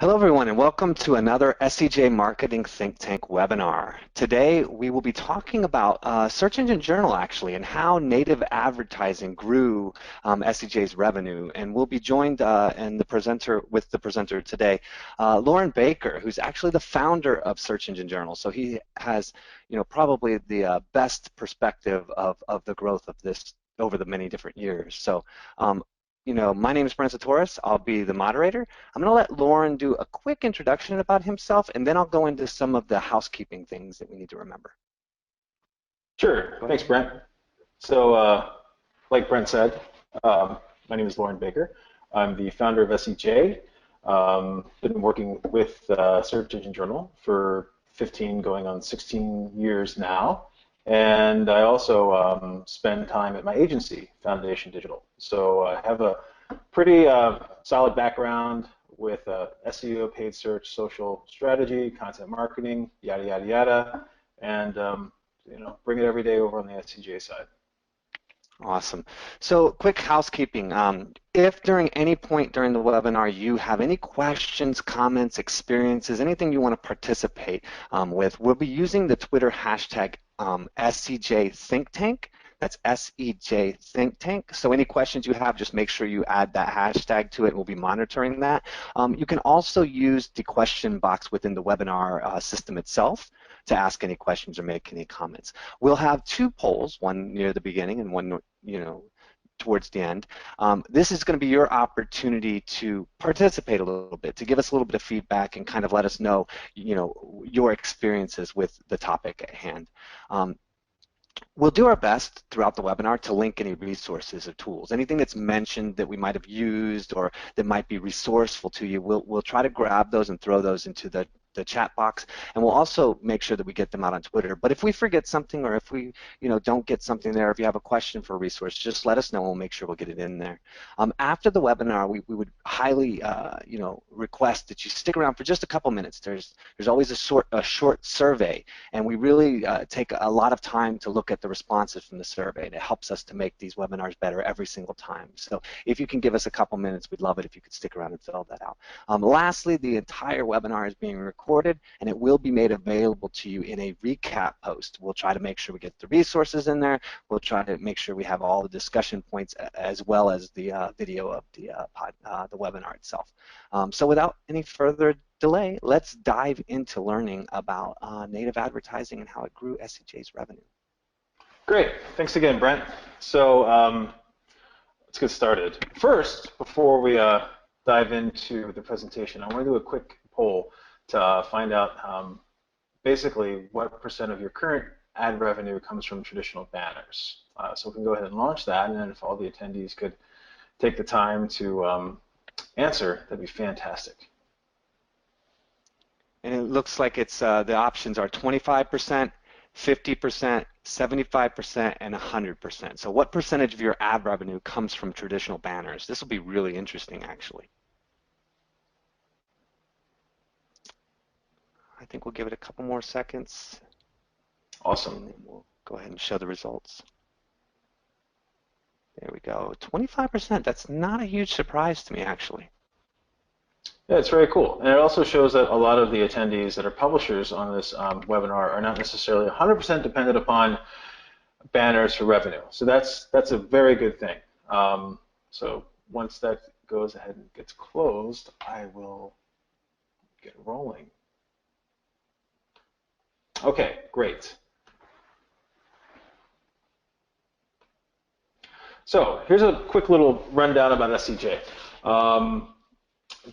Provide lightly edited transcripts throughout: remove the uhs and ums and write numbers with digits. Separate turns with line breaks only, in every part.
Hello everyone and welcome to another SEJ Marketing Think Tank webinar. Today we will be talking about Search Engine Journal actually and how native advertising grew SEJ's revenue, and we'll be joined with the presenter today, Loren Baker, who's actually the founder of Search Engine Journal. So he has probably the best perspective of the growth of this over the many different years. So my name is Brent Torres. I'll be the moderator. I'm going to let Loren do a quick introduction about himself, and then I'll go into some of the housekeeping things that we need to remember.
Sure. Thanks, Brent. So, like Brent said, my name is Loren Baker. I'm the founder of SEJ. Been working with Search Engine Journal for 15, going on 16 years now. And I also spend time at my agency, Foundation Digital. So I have a pretty solid background with SEO, paid search, social strategy, content marketing, yada, yada, yada. And, bring it every day over on the SEJ side.
Awesome. So quick housekeeping. If during any point during the webinar you have any questions, comments, experiences, anything you want to participate with, we'll be using the Twitter hashtag SEJ Think Tank. That's SEJ Think Tank. So any questions you have, just make sure you add that hashtag to it. We'll be monitoring that. You can also use the question box within the webinar system itself to ask any questions or make any comments. We'll have two polls, one near the beginning and one towards the end. This is going to be your opportunity to participate a little bit, to give us a little bit of feedback and kind of let us know, your experiences with the topic at hand. We'll do our best throughout the webinar to link any resources or tools. Anything that's mentioned that we might have used or that might be resourceful to you, we'll try to grab those and throw those into the chat box, and we'll also make sure that we get them out on Twitter. But if we forget something, or if we don't get something there, if you have a question for a resource, just let us know and we'll make sure we'll get it in there. After the webinar, we would highly request that you stick around for just a couple minutes. There's always a short survey, and we really take a lot of time to look at the responses from the survey, and it helps us to make these webinars better every single time. So if you can give us a couple minutes, we'd love it if you could stick around and fill that out. Lastly, the entire webinar is being recorded, and it will be made available to you in a recap post. We'll try to make sure we get the resources in there. We'll try to make sure we have all the discussion points as well as the video of the webinar itself. So without any further delay, let's dive into learning about native advertising and how it grew SEJ's revenue.
Great. Thanks again, Brent. So let's get started. First, before we dive into the presentation, I want to do a quick poll to find out basically what % of your current ad revenue comes from traditional banners. So we can go ahead and launch that, and then if all the attendees could take the time to answer, that'd be fantastic.
And it looks like it's the options are 25%, 50%, 75%, and 100%. So what percentage of your ad revenue comes from traditional banners? This will be really interesting, actually. I think we'll give it a couple more seconds.
Awesome.
And then we'll go ahead and show the results. There we go. 25%. That's not a huge surprise to me, actually.
Yeah, it's very cool. And it also shows that a lot of the attendees that are publishers on this webinar are not necessarily 100% dependent upon banners for revenue. So that's a very good thing. So once that goes ahead and gets closed, I will get rolling. Okay, great. So here's a quick little rundown about SEJ.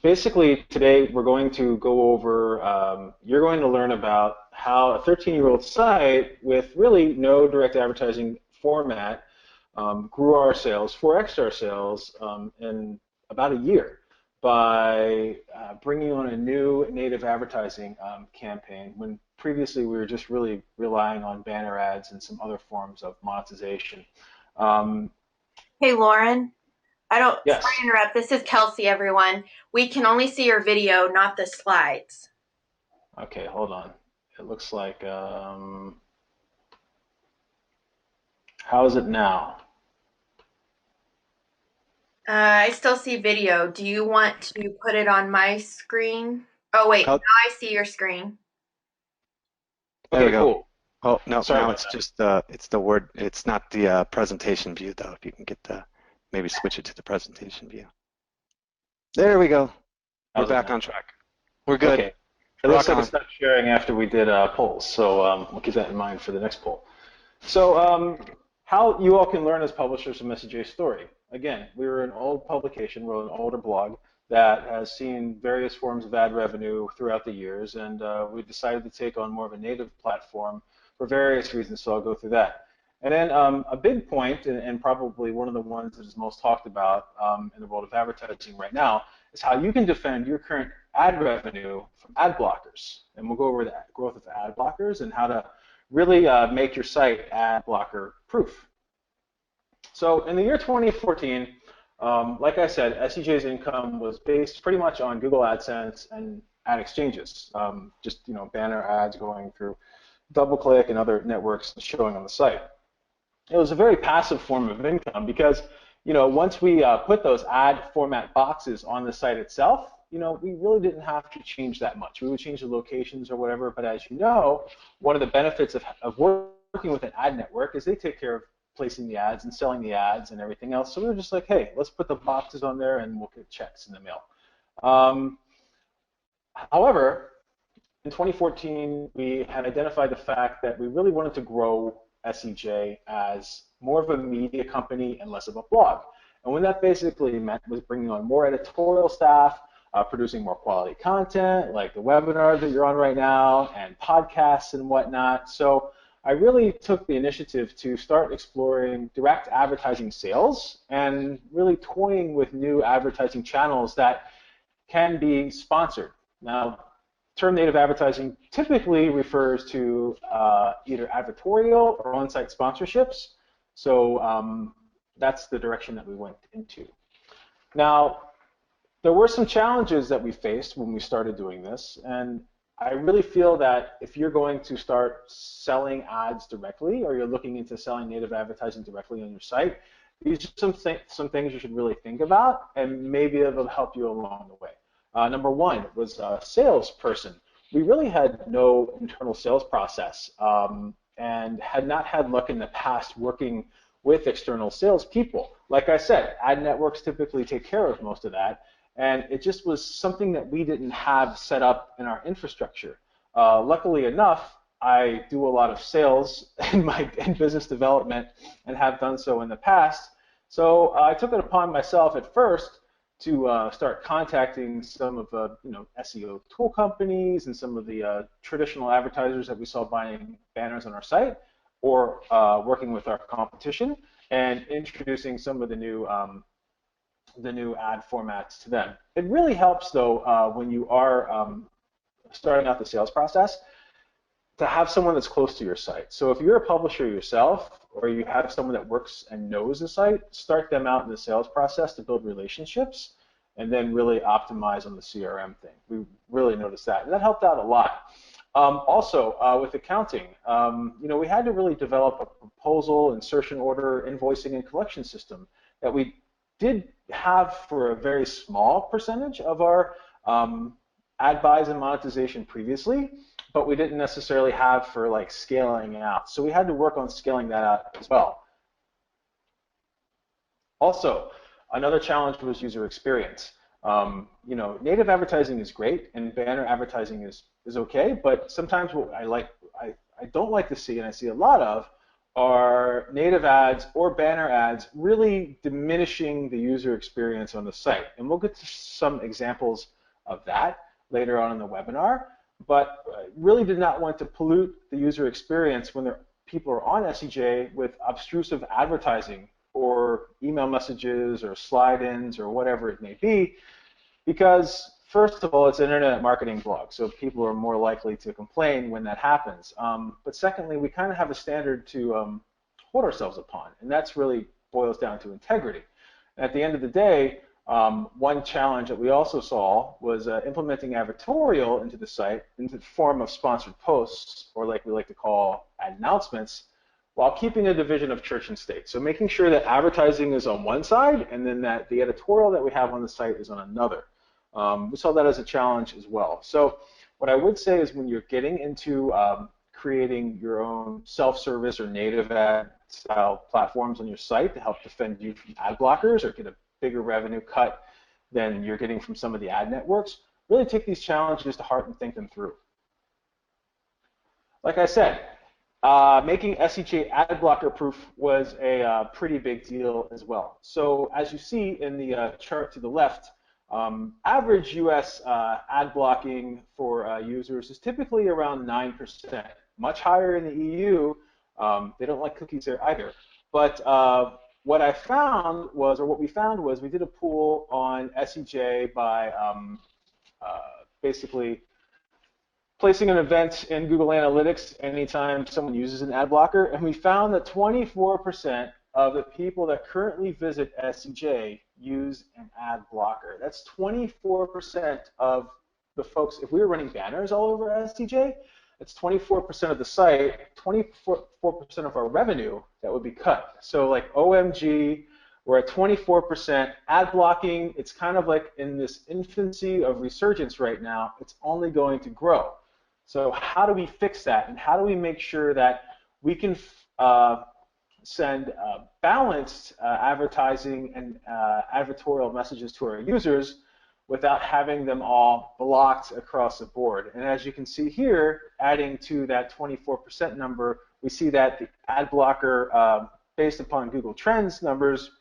Basically, today we're going to go over, you're going to learn about how a 13-year-old site with really no direct advertising format grew our sales, 4x'd our sales in about a year by bringing on a new native advertising campaign when previously we were just really relying on banner ads and some other forms of monetization.
Hey, Loren.
Yes.
Sorry to interrupt. This is Kelsey, everyone. We can only see your video, not the slides.
Okay, hold on. It looks like, how is it now?
I still see video. Do you want to put it on my screen? Oh, wait.
Oh,
Now I see your screen.
there we
Okay,
go.
cool.
Oh, no,
Sorry
now
about
it's
that.
just it's the word. It's not the presentation view though. If you can get the maybe switch it to the presentation view. There we go. We're
How's it
back
now?
on track. We're good.
Okay. It looks
Rock
like it
on.
stopped sharing after we did polls, so we'll keep that in mind for the next poll. So how you all can learn as publishers from SEJ's story. Again, we were an old publication, we're an older blog that has seen various forms of ad revenue throughout the years, and we decided to take on more of a native platform for various reasons, so I'll go through that. And then a big point, and probably one of the ones that is most talked about in the world of advertising right now, is how you can defend your current ad revenue from ad blockers. And we'll go over the growth of ad blockers and how to really make your site ad blocker proof. So in the year 2014, like I said, SEJ's Income was based pretty much on Google AdSense and ad exchanges, just banner ads going through DoubleClick and other networks showing on the site. It was a very passive form of income because once we put those ad format boxes on the site itself, we really didn't have to change that much. We would change the locations or whatever, but as you know, one of the benefits of working with an ad network is they take care of placing the ads and selling the ads and everything else. So we were just like, hey, let's put the boxes on there and we'll get checks in the mail. However, in 2014, we had identified the fact that we really wanted to grow SEJ as more of a media company and less of a blog. And what that basically meant was bringing on more editorial staff, producing more quality content, like the webinar that you're on right now, and podcasts and whatnot. So I really took the initiative to start exploring direct advertising sales and really toying with new advertising channels that can be sponsored. Now, term native advertising typically refers to either advertorial or on-site sponsorships. So that's the direction that we went into. Now, there were some challenges that we faced when we started doing this, and I really feel that if you're going to start selling ads directly or you're looking into selling native advertising directly on your site, these are some things you should really think about, and maybe it'll help you along the way. Number one was a salesperson. We really had no internal sales process and had not had luck in the past working with external salespeople. Like I said, ad networks typically take care of most of that, and it just was something that we didn't have set up in our infrastructure. Luckily enough, I do a lot of sales in business development and have done so in the past. So I took it upon myself at first to start contacting some of SEO tool companies and some of the traditional advertisers that we saw buying banners on our site, or working with our competition and introducing some of the new ad formats to them. It really helps though when you are starting out the sales process to have someone that's close to your site. So if you're a publisher yourself, or you have someone that works and knows the site, start them out in the sales process to build relationships, and then really optimize on the CRM thing. We really noticed that, and that helped out a lot. Also, with accounting, we had to really develop a proposal, insertion order, invoicing, and collection system that we did have for a very small percentage of our ad buys and monetization previously, but we didn't necessarily have for like scaling out. So we had to work on scaling that out as well. Also, another challenge was user experience. Native advertising is great and banner advertising is okay, but sometimes what I don't like to see, and I see a lot of, are native ads or banner ads really diminishing the user experience on the site. And we'll get to some examples of that later on in the webinar, but really did not want to pollute the user experience when people are on SEJ with obtrusive advertising or email messages or slide-ins or whatever it may be, because first of all, it's an internet marketing blog, so people are more likely to complain when that happens. But secondly, we kind of have a standard to hold ourselves upon, and that's really boils down to integrity. And at the end of the day, one challenge that we also saw was implementing advertorial into the site into the form of sponsored posts, or like we like to call ad announcements, while keeping a division of church and state. So making sure that advertising is on one side and then that the editorial that we have on the site is on another. We saw that as a challenge as well. So what I would say is when you're getting into creating your own self-service or native ad style platforms on your site to help defend you from ad blockers or get a bigger revenue cut than you're getting from some of the ad networks, really take these challenges to heart and think them through. Like I said, making SEJ ad blocker proof was a pretty big deal as well. So as you see in the chart to the left, average US ad blocking for users is typically around 9%, much higher in the EU. They don't like cookies there either. But what I found was, or what we found was, we did a pool on SEJ by basically placing an event in Google Analytics anytime someone uses an ad blocker, and we found that 24% of the people that currently visit SEJ use an ad blocker. That's 24% of the folks. If we were running banners all over SEJ, it's 24% of the site, 24% of our revenue that would be cut. So like OMG, we're at 24%. Ad blocking, it's kind of like in this infancy of resurgence right now. It's only going to grow. So how do we fix that? And how do we make sure that we can send balanced advertising and advertorial messages to our users without having them all blocked across the board? And as you can see here, adding to that 24% number, we see that the ad blocker, based upon Google Trends numbers,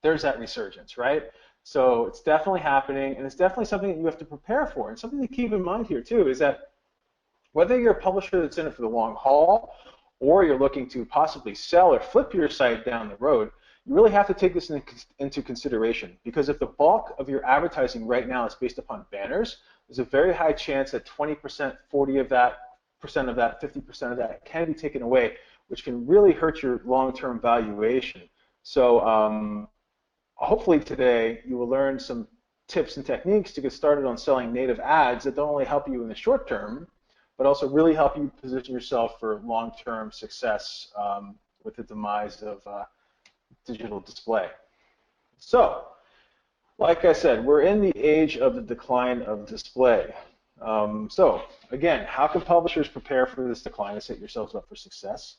there's that resurgence, right? So it's definitely happening, and it's definitely something that you have to prepare for. And something to keep in mind here, too, is that whether you're a publisher that's in it for the long haul or you're looking to possibly sell or flip your site down the road, you really have to take this into consideration, because if the bulk of your advertising right now is based upon banners, there's a very high chance that 20%, 40% of that, 50% of that can be taken away, which can really hurt your long-term valuation. So hopefully today you will learn some tips and techniques to get started on selling native ads that don't only help you in the short term, but also really help you position yourself for long-term success with the demise of digital display. So, like I said, we're in the age of the decline of display. So, again, how can publishers prepare for this decline and set yourselves up for success?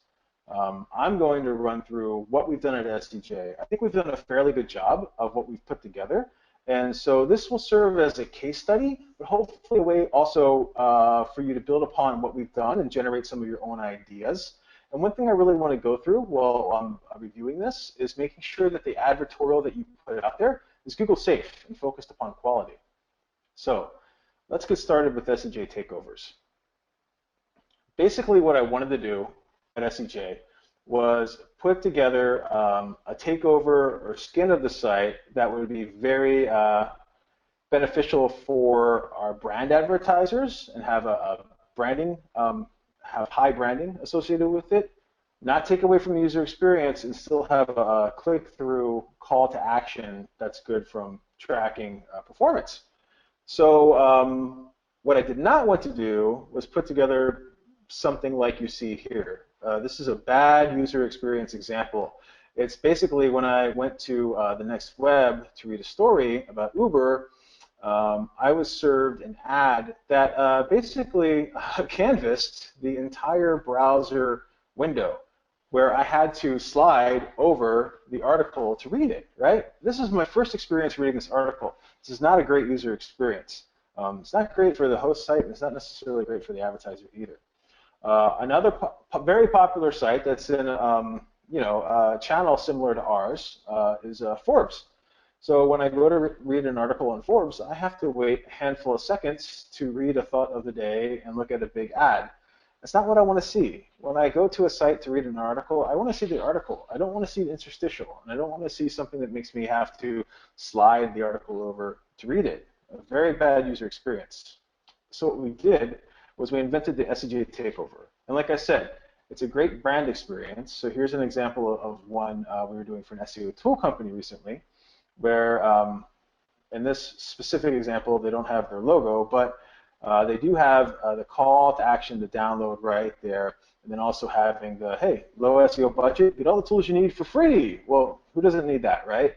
I'm going to run through what we've done at SEJ. I think we've done a fairly good job of what we've put together. And so this will serve as a case study, but hopefully a way also for you to build upon what we've done and generate some of your own ideas. And one thing I really want to go through while I'm reviewing this is making sure that the advertorial that you put out there is Google safe and focused upon quality. So let's get started with SEJ Takeovers. Basically what I wanted to do at SEJ was put together a takeover or skin of the site that would be very beneficial for our brand advertisers and have a branding, have high branding associated with it, not take away from the user experience, and still have a click-through call to action that's good from tracking performance. So what I did not want to do was put together something like you see here. This is a bad user experience example. It's basically when I went to the next web to read a story about Uber, I was served an ad that basically canvassed the entire browser window, where I had to slide over the article to read it, right? This is my first experience reading this article. This is not a great user experience. It's not great for the host site, and it's not necessarily great for the advertiser either. Another very popular site that's in a channel similar to ours is Forbes. So when I go to read an article on Forbes, I have to wait a handful of seconds to read a thought of the day and look at a big ad. That's not what I want to see. When I go to a site to read an article, I want to see the article. I don't want to see the interstitial, and I don't want to see something that makes me have to slide the article over to read it. A very bad user experience. So what we did was we invented the SEJ Takeover. And like I said, it's a great brand experience. So here's an example of one we were doing for an SEO tool company recently, where in this specific example, they don't have their logo, but they do have the call to action to download right there. And then also having the, hey, low SEO budget, get all the tools you need for free. Well, who doesn't need that, right?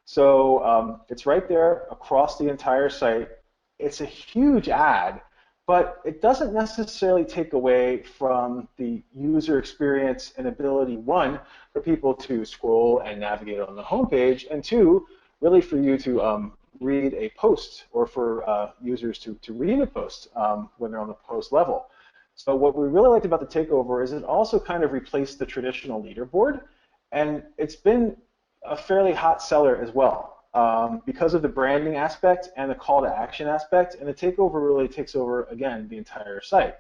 So it's right there across the entire site. It's a huge ad, but it doesn't necessarily take away from the user experience and ability, one, for people to scroll and navigate on the homepage, and two, really for you to read a post, or for users to read a post when they're on the post level. So what we really liked about the takeover is it also kind of replaced the traditional leaderboard, and it's been a fairly hot seller as well because of the branding aspect and the call to action aspect, and the takeover really takes over, again, the entire site.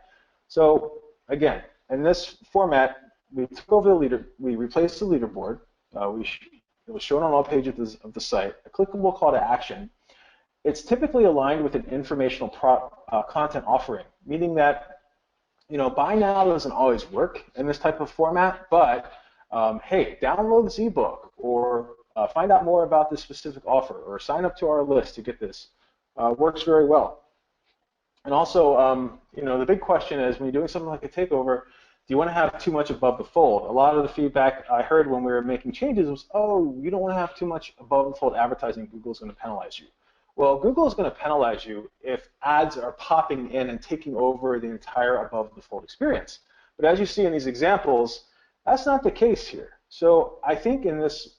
So again, in this format, we took over the leader, we replaced the leaderboard, it was shown on all pages of the site, a clickable call to action. It's typically aligned with an informational content offering, meaning that, you know, buy now doesn't always work in this type of format, but hey, download this ebook, or find out more about this specific offer, or sign up to our list to get this. Works very well. And also, you know, the big question is, when you're doing something like a takeover, do you want to have too much above the fold? A lot of the feedback I heard when we were making changes was, oh, you don't want to have too much above the fold advertising. Google's going to penalize you. Well, Google is going to penalize you if ads are popping in and taking over the entire above the fold experience. But as you see in these examples, that's not the case here. So I think in this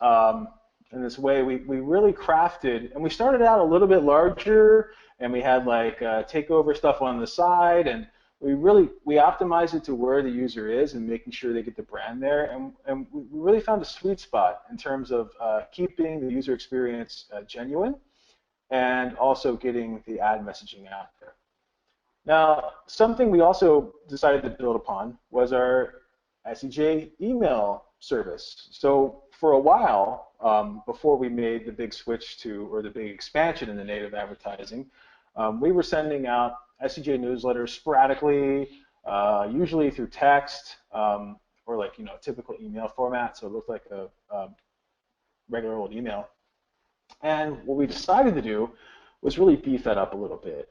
way, we really crafted, and we started out a little bit larger, and we had like takeover stuff on the side, and we optimized it to where the user is and making sure they get the brand there, and we really found a sweet spot in terms of keeping the user experience genuine, and also getting the ad messaging out there. Now, something we also decided to build upon was our SEJ email service. So for a while, before we made the big switch to, or the big expansion in the native advertising, we were sending out SEJ newsletters sporadically, usually through text, or like, you know, typical email format, so it looked like a regular old email. And what we decided to do was really beef that up a little bit.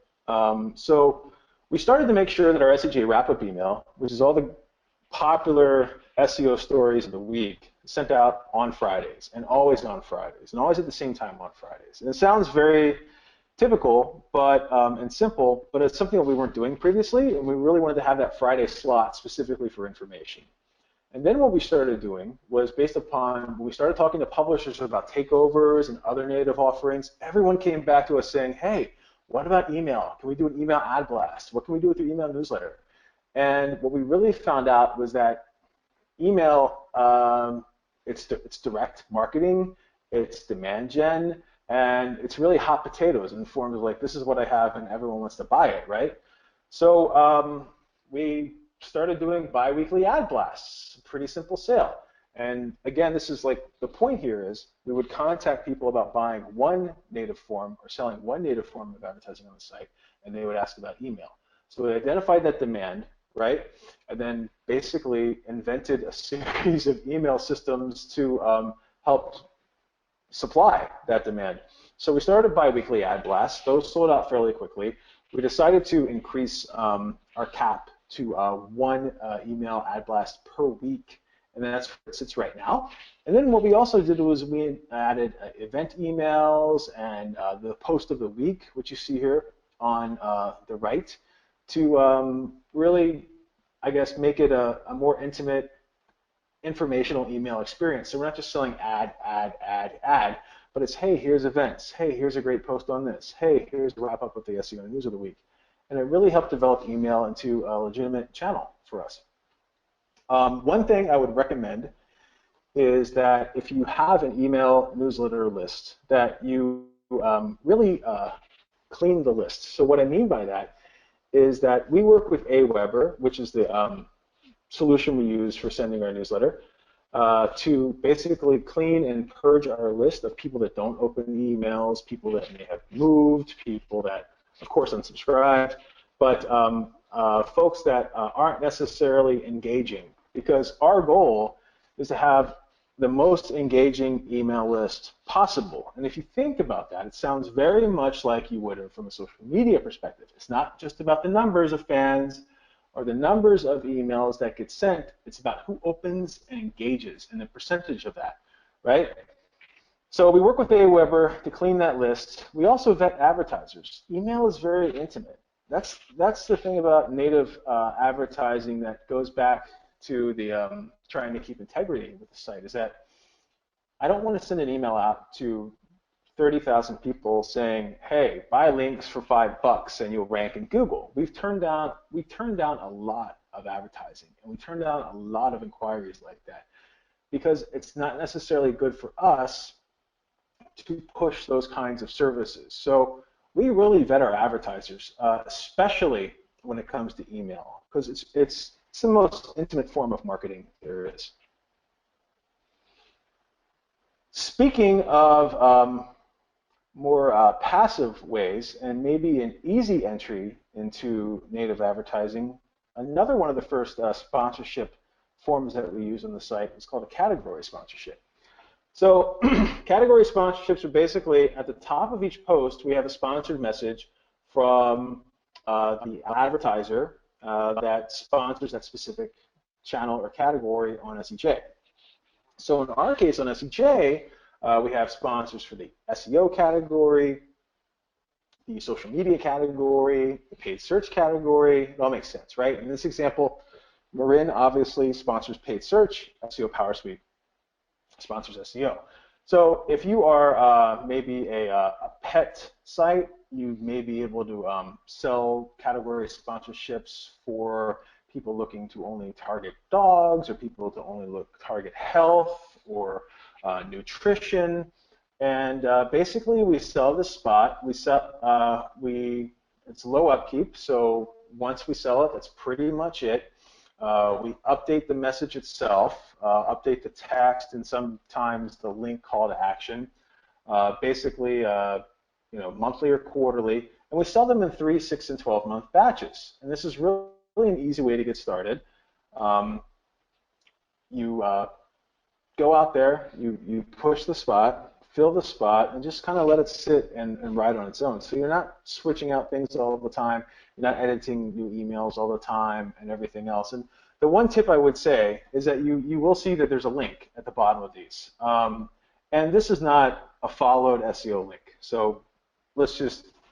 So we started to make sure that our SEJ wrap-up email, which is all the popular SEO stories of the week, sent out on Fridays, and always on Fridays, and always at the same time on Fridays. And it sounds very typical, but and simple, but it's something that we weren't doing previously, and we really wanted to have that Friday slot specifically for information. And then what we started doing was, based upon when we started talking to publishers about takeovers and other native offerings, everyone came back to us saying, hey, what about email? Can we do an email ad blast? What can we do with your email newsletter? And what we really found out was that email, it's direct marketing, it's demand gen, and it's really hot potatoes in the form of like, this is what I have and everyone wants to buy it, right? So we started doing bi-weekly ad blasts, pretty simple sale. And again, this is like, the point here is we would contact people about buying one native form or selling one native form of advertising on the site, and they would ask about email. So we identified that demand, right? And then basically invented a series of email systems to help supply that demand. So we started bi-weekly ad blasts. Those sold out fairly quickly. We decided to increase our cap to one email ad blast per week, and that's where it sits right now. And then what we also did was we added event emails and the post of the week, which you see here on the right, to really, I guess, make it a more intimate, informational email experience. So we're not just selling ad, but it's, hey, here's events. Hey, here's a great post on this. Hey, here's the wrap up with the SEO news of the week. And it really helped develop email into a legitimate channel for us. One thing I would recommend is that if you have an email newsletter list, that you really clean the list. So what I mean by that is that we work with Aweber, which is the solution we use for sending our newsletter, to basically clean and purge our list of people that don't open emails, people that may have moved, people that, of course, unsubscribed, but folks that aren't necessarily engaging, because our goal is to have the most engaging email list possible. And if you think about that, it sounds very much like you would have from a social media perspective. It's not just about the numbers of fans or the numbers of emails that get sent. It's about who opens and engages and the percentage of that, right? So we work with Aweber to clean that list. We also vet advertisers. Email is very intimate. That's the thing about native advertising that goes back to the trying to keep integrity with the site, is that I don't want to send an email out to 30,000 people saying, hey, buy links for $5 and you'll rank in Google. We turned down a lot of advertising, and we turned down a lot of inquiries like that because it's not necessarily good for us to push those kinds of services. So we really vet our advertisers, especially when it comes to email, because it's the most intimate form of marketing there is. Speaking of more passive ways and maybe an easy entry into native advertising, another one of the first sponsorship forms that we use on the site is called a category sponsorship. So category sponsorships are basically at the top of each post, we have a sponsored message from the advertiser that sponsors that specific channel or category on SEJ. So in our case on SEJ, we have sponsors for the SEO category, the social media category, the paid search category. It all makes sense, right? In this example, Loren obviously sponsors paid search, SEO Power Suite sponsors SEO. So if you are maybe a pet site, you may be able to sell category sponsorships for people looking to only target dogs, or people to only target health or nutrition. And basically we sell the spot. It's low upkeep, so once we sell it, that's pretty much it. We update the message itself, update the text, and sometimes the link call to action, basically monthly or quarterly, and we sell them in 3, 6, and 12-month batches. And this is really an easy way to get started. You go out there, you push the spot, fill the spot, and just kind of let it sit and ride on its own. So you're not switching out things all the time. You're not editing new emails all the time and everything else. And the one tip I would say is that you will see that there's a link at the bottom of these. And this is not a followed SEO link. So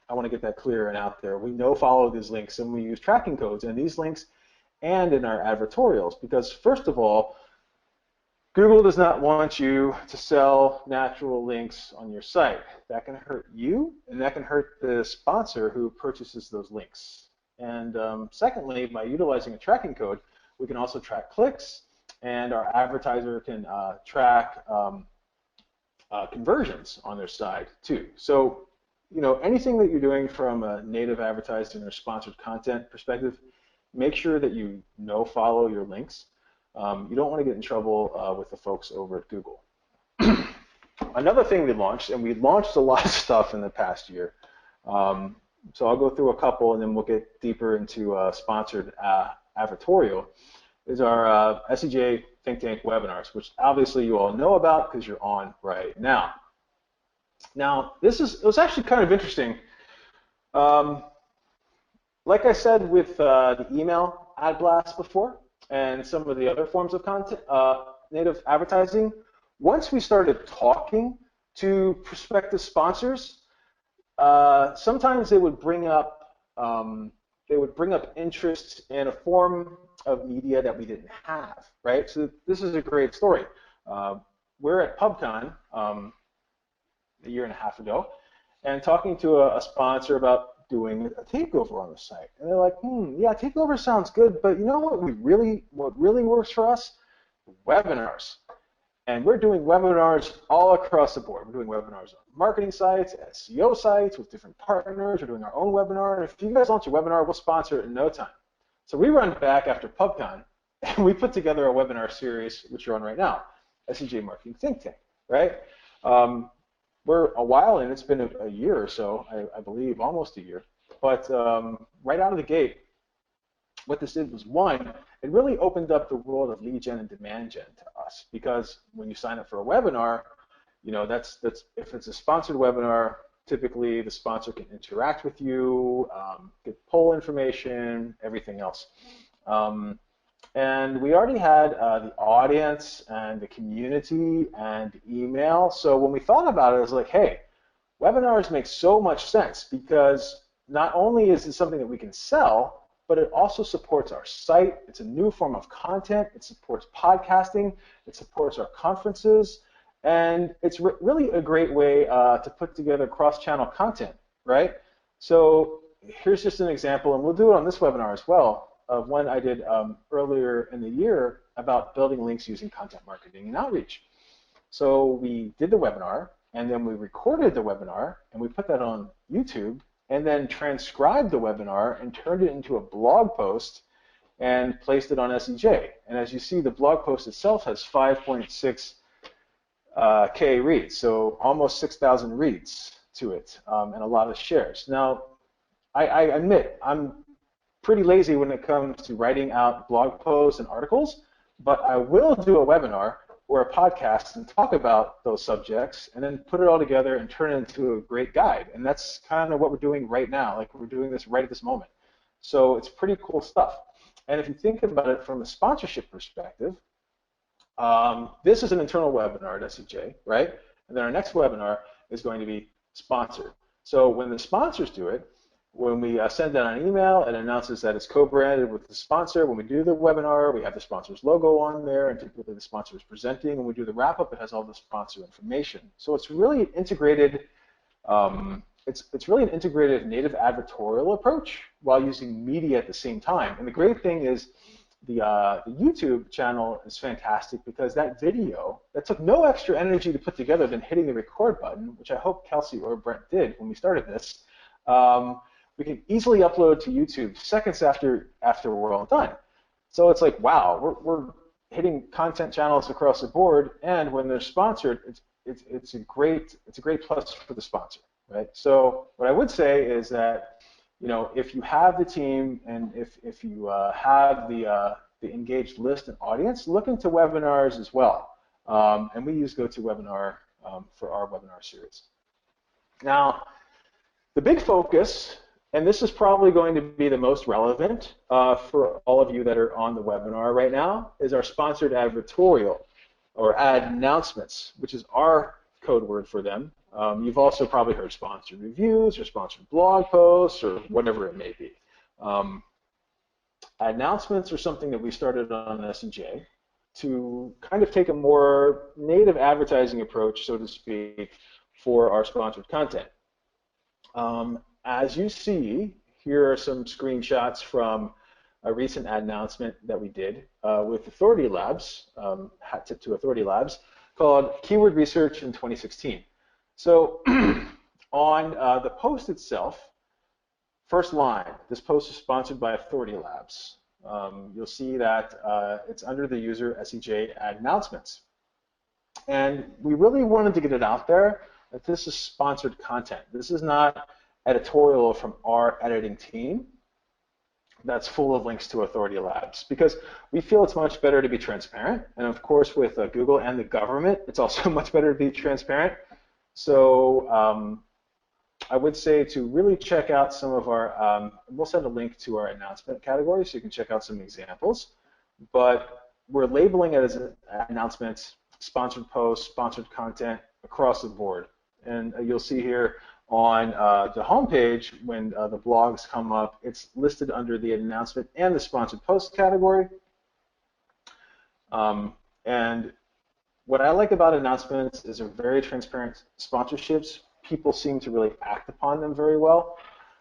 I want to get that clear and out there. We follow these links, and we use tracking codes in these links and in our advertorials, because first of all, Google does not want you to sell natural links on your site. That can hurt you, and that can hurt the sponsor who purchases those links. And secondly, by utilizing a tracking code, we can also track clicks, and our advertiser can track conversions on their side too. So, anything that you're doing from a native advertising or sponsored content perspective, make sure that you follow your links. You don't want to get in trouble with the folks over at Google. Another thing we launched, and we launched a lot of stuff in the past year, so I'll go through a couple and then we'll get deeper into sponsored advertorial, is our SEJ Think Tank webinars, which obviously you all know about because you're on right now. Now, it was actually kind of interesting. Like I said with the email ad blast before, and some of the other forms of content, native advertising, once we started talking to prospective sponsors, sometimes they would bring up interest in a form of media that we didn't have, right? So this is a great story. We're at PubCon a year and a half ago, and talking to a sponsor about doing a takeover on the site, and they're like, yeah, takeover sounds good, but you know what really works for us? Webinars. And we're doing webinars all across the board. We're doing webinars on marketing sites, SEO sites with different partners. We're doing our own webinar, and if you guys launch a webinar, we'll sponsor it in no time. So we run back after PubCon, and we put together a webinar series, which you're on right now, SEJ Marketing Think Tank, right? We're a while in, it's been a year or so, I believe, almost a year. But right out of the gate, what this did was, one, it really opened up the world of lead gen and demand gen to us, because when you sign up for a webinar, that's if it's a sponsored webinar, typically the sponsor can interact with you, get poll information, everything else. And we already had the audience and the community and email. So when we thought about it, it was like, hey, webinars make so much sense because not only is it something that we can sell, but it also supports our site. It's a new form of content. It supports podcasting. It supports our conferences. And it's really a great way to put together cross-channel content, right? So here's just an example, and we'll do it on this webinar as well, of one I did earlier in the year about building links using content marketing and outreach. So we did the webinar, and then we recorded the webinar, and we put that on YouTube, and then transcribed the webinar and turned it into a blog post and placed it on SEJ. And as you see, the blog post itself has 5.6 K reads, so almost 6,000 reads to it, and a lot of shares. Now, I admit I'm pretty lazy when it comes to writing out blog posts and articles, but I will do a webinar or a podcast and talk about those subjects and then put it all together and turn it into a great guide. And that's kind of what we're doing right now. Like, we're doing this right at this moment. So it's pretty cool stuff. And if you think about it from a sponsorship perspective, this is an internal webinar at SEJ, right? And then our next webinar is going to be sponsored. So when the sponsors do it, when we send out an email, it announces that it's co-branded with the sponsor. When we do the webinar, we have the sponsor's logo on there, and typically the sponsor is presenting. When we do the wrap-up, it has all the sponsor information. So it's really integrated. It's really an integrated native advertorial approach while using media at the same time. And the great thing is the YouTube channel is fantastic because that video, that took no extra energy to put together than hitting the record button, which I hope Kelsey or Brent did when we started this. We can easily upload to YouTube seconds after we're all done. So it's like, wow, we're hitting content channels across the board, and when they're sponsored, it's a great plus for the sponsor, right? So what I would say is that, you know, if you have the team and if you have the engaged list and audience, look into webinars as well. And we use GoToWebinar for our webinar series. Now, the big focus, and this is probably going to be the most relevant for all of you that are on the webinar right now, is our sponsored advertorial, or ad announcements, which is our code word for them. You've also probably heard sponsored reviews or sponsored blog posts or whatever it may be. Ad announcements are something that we started on SEJ to kind of take a more native advertising approach, so to speak, for our sponsored content. As you see, here are some screenshots from a recent ad announcement that we did with Authority Labs, hat tip to Authority Labs, called Keyword Research in 2016. So on the post itself, first line, this post is sponsored by Authority Labs. You'll see that it's under the user SEJ ad announcements. And we really wanted to get it out there that this is sponsored content. This is not editorial from our editing team that's full of links to Authority Labs, because we feel it's much better to be transparent. And of course, with Google and the government, it's also much better to be transparent. So I would say to really check out some of our, we'll send a link to our announcement category so you can check out some examples. But we're labeling it as announcements, sponsored posts, sponsored content across the board. And you'll see here on the homepage, when the blogs come up, it's listed under the announcement and the sponsored post category. And what I like about announcements is they're very transparent sponsorships. People seem to really act upon them very well.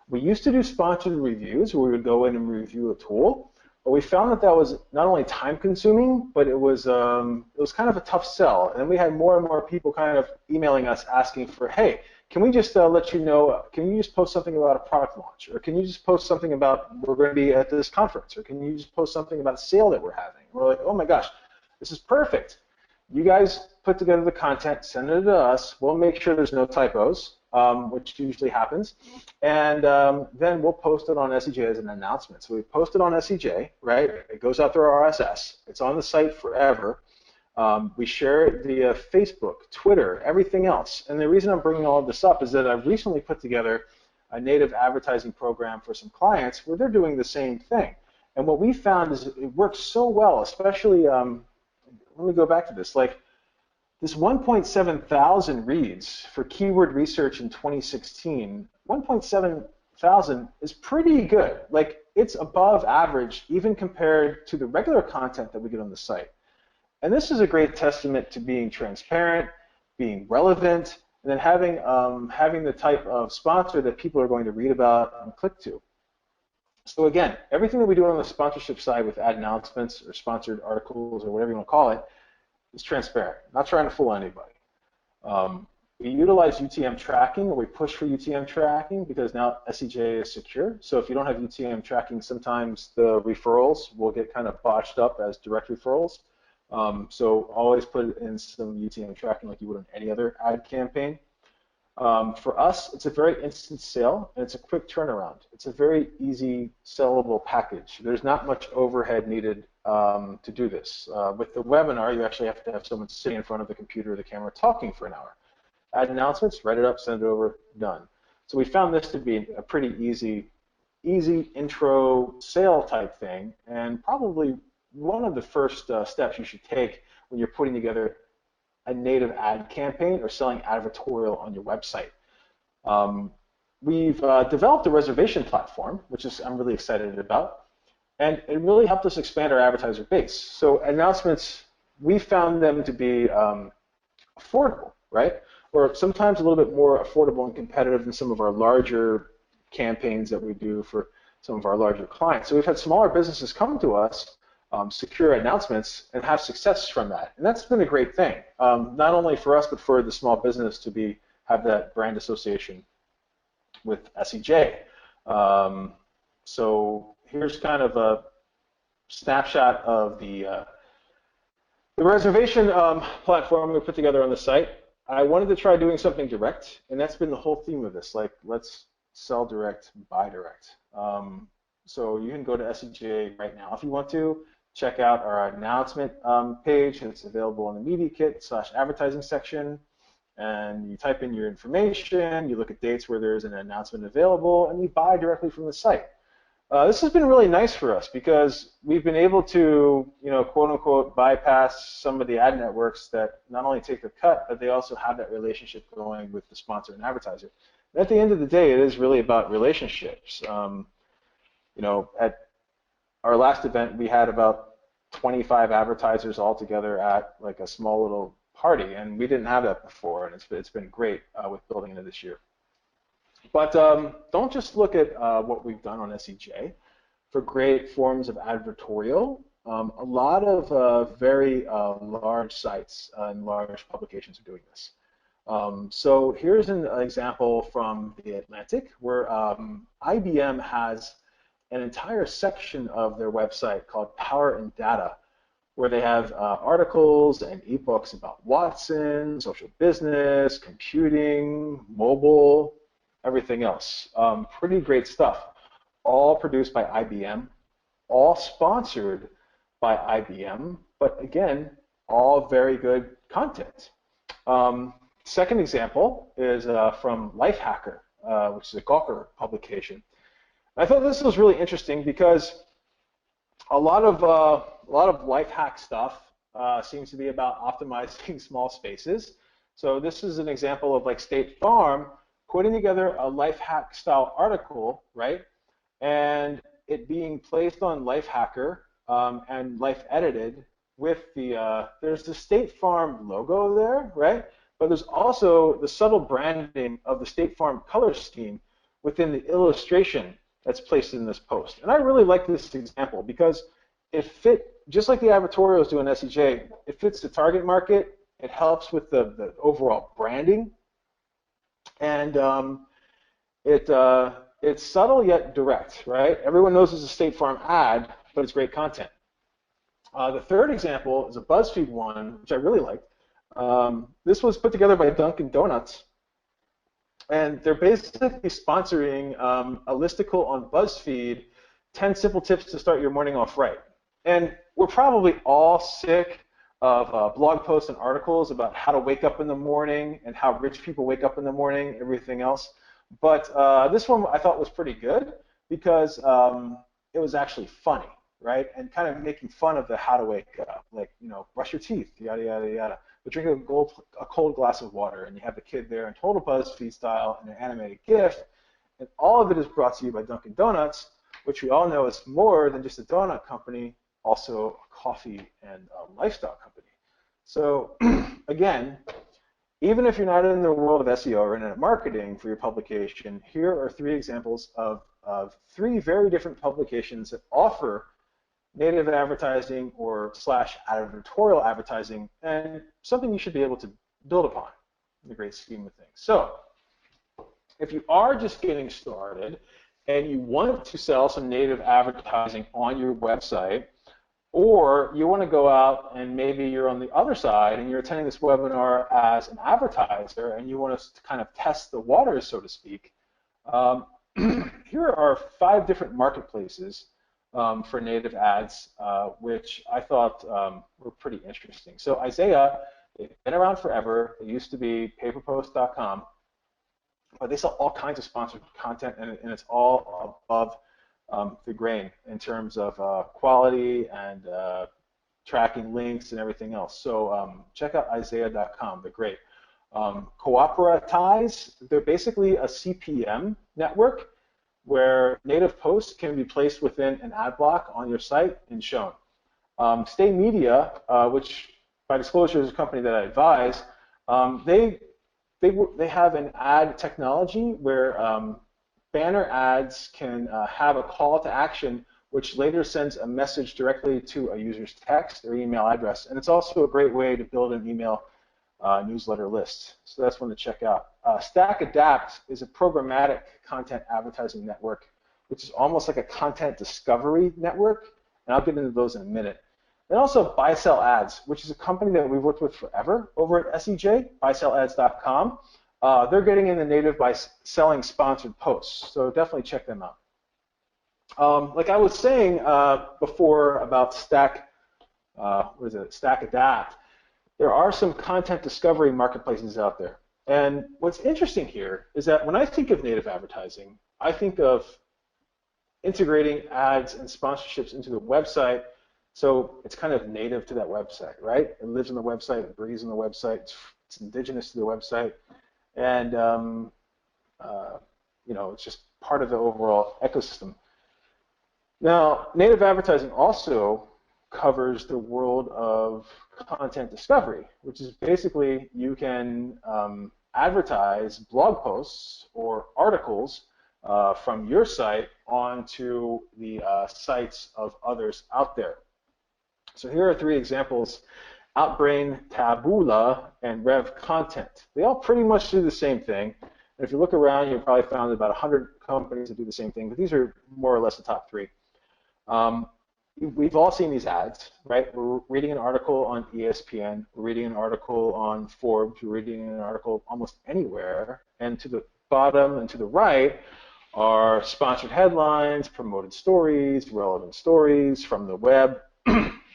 We used to do sponsored reviews where we would go in and review a tool, but we found that that was not only time consuming, but it was kind of a tough sell. And then we had more and more people kind of emailing us asking for, hey, can we just let you know, can you just post something about a product launch? Or can you just post something about we're going to be at this conference? Or can you just post something about a sale that we're having? We're like, oh my gosh, this is perfect. You guys put together the content, send it to us. We'll make sure there's no typos, which usually happens. And then we'll post it on SEJ as an announcement. So we post it on SEJ, right? It goes out through our RSS. It's on the site forever. We share it via Facebook, Twitter, everything else. And the reason I'm bringing all of this up is that I've recently put together a native advertising program for some clients where they're doing the same thing. And what we found is it works so well, especially, let me go back to this, like this 1.7 thousand reads for keyword research in 2016, 1.7 thousand is pretty good. Like it's above average even compared to the regular content that we get on the site. And this is a great testament to being transparent, being relevant, and then having the type of sponsor that people are going to read about and click to. So again, everything that we do on the sponsorship side with ad announcements or sponsored articles or whatever you want to call it is transparent, not trying to fool anybody. We utilize UTM tracking, or we push for UTM tracking because now SEJ is secure. So if you don't have UTM tracking, sometimes the referrals will get kind of botched up as direct referrals. So always put in some UTM tracking like you would on any other ad campaign. For us, it's a very instant sale, and it's a quick turnaround. It's a very easy sellable package. There's not much overhead needed to do this. With the webinar, you actually have to have someone sitting in front of the computer or the camera talking for an hour. Ad announcements, write it up, send it over, done. So we found this to be a pretty easy intro sale type thing, and probably one of the first steps you should take when you're putting together a native ad campaign or selling advertorial on your website. We've developed a reservation platform, which I'm really excited about, and it really helped us expand our advertiser base. So announcements, we found them to be affordable, right? Or sometimes a little bit more affordable and competitive than some of our larger campaigns that we do for some of our larger clients. So we've had smaller businesses come to us, secure announcements, and have success from that. And that's been a great thing, not only for us, but for the small business to have that brand association with SEJ. So here's kind of a snapshot of the reservation platform we put together on the site. I wanted to try doing something direct, and that's been the whole theme of this. Like, let's sell direct, buy direct. So you can go to SEJ right now if you want to. Check out our announcement page. It's available in the Media Kit/advertising section. And you type in your information, you look at dates where there's an announcement available, and you buy directly from the site. This has been really nice for us because we've been able to, quote unquote, bypass some of the ad networks that not only take the cut, but they also have that relationship going with the sponsor and advertiser. And at the end of the day, it is really about relationships. At our last event, we had about 25 advertisers all together at like a small little party, and we didn't have that before, and it's been great with building into this year. But don't just look at what we've done on SEJ for great forms of advertorial. A lot of very large sites and large publications are doing this. So here's an example from The Atlantic where IBM has an entire section of their website called Power and Data, where they have articles and ebooks about Watson, social business, computing, mobile, everything else. Pretty great stuff. All produced by IBM, all sponsored by IBM, but again, all very good content. Second example is from Lifehacker, which is a Gawker publication. I thought this was really interesting because a lot of life hack stuff seems to be about optimizing small spaces. So this is an example of like State Farm putting together a life hack style article, right? And it being placed on Lifehacker and life edited with there's the State Farm logo there, right? But there's also the subtle branding of the State Farm color scheme within the illustration that's placed in this post. And I really like this example because it fit, just like the advertorials do in SEJ, it fits the target market, it helps with the overall branding, and it's subtle yet direct, right? Everyone knows it's a State Farm ad, but it's great content. The third example is a BuzzFeed one, which I really liked. This was put together by Dunkin' Donuts, and they're basically sponsoring a listicle on BuzzFeed, 10 simple tips to start your morning off right. And we're probably all sick of blog posts and articles about how to wake up in the morning and how rich people wake up in the morning, everything else. But this one I thought was pretty good because it was actually funny. right? And kind of making fun of the how to wake up, like, you know, brush your teeth, yada, yada, yada. But drink a cold glass of water, and you have the kid there in total BuzzFeed style and an animated GIF, and all of it is brought to you by Dunkin' Donuts, which we all know is more than just a donut company, also a coffee and a lifestyle company. So again, even if you're not in the world of SEO or internet marketing for your publication, here are three examples of three very different publications that offer native advertising or slash advertorial advertising, and something you should be able to build upon in the great scheme of things. So if you are just getting started and you want to sell some native advertising on your website, or you want to go out and maybe you're on the other side and you're attending this webinar as an advertiser and you want to kind of test the waters, so to speak, here are 5 different marketplaces for native ads, which I thought were pretty interesting. So Isaiah, they've been around forever. They used to be paperpost.com, but they sell all kinds of sponsored content, and it's all above the grain in terms of quality and tracking links and everything else. So check out Isaiah.com. They're great. Cooperatize, they're basically a CPM network where native posts can be placed within an ad block on your site and shown. Stay Media, which by disclosure is a company that I advise, they have an ad technology where banner ads can have a call to action which later sends a message directly to a user's text or email address. And it's also a great way to build an email newsletter list. So that's one to check out. Stack Adapt is a programmatic content advertising network, which is almost like a content discovery network. And I'll get into those in a minute. And also Buy Sell Ads, which is a company that we've worked with forever over at SEJ, buysellads.com. They're getting in the native by selling sponsored posts, so definitely check them out. Like I was saying before about Stack Adapt, there are some content discovery marketplaces out there. And what's interesting here is that when I think of native advertising, I think of integrating ads and sponsorships into the website, so it's kind of native to that website, right? It lives on the website, it breathes on the website, it's indigenous to the website. And you know, it's just part of the overall ecosystem. Now, native advertising also covers the world of content discovery, which is basically you can advertise blog posts or articles from your site onto the sites of others out there. So here are 3 examples: Outbrain, Taboola, and Rev Content. They all pretty much do the same thing. And if you look around, you'll probably found about 100 companies that do the same thing, but these are more or less the top 3. We've all seen these ads, right? We're reading an article on ESPN, we're reading an article on Forbes, we're reading an article almost anywhere, and to the bottom and to the right are sponsored headlines, promoted stories, relevant stories from the web.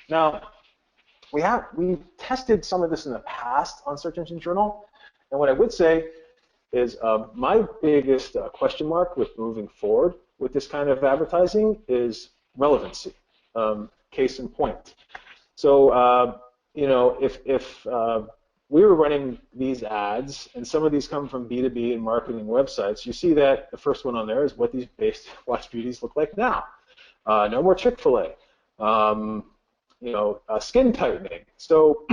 Now, we've tested some of this in the past on Search Engine Journal, and what I would say is my biggest question mark with moving forward with this kind of advertising is relevancy. Case in point. So, you know, if we were running these ads, and some of these come from B2B and marketing websites, you see that the first one on there is what these base watch beauties look like now. No more Chick-fil-A. You know, skin tightening. So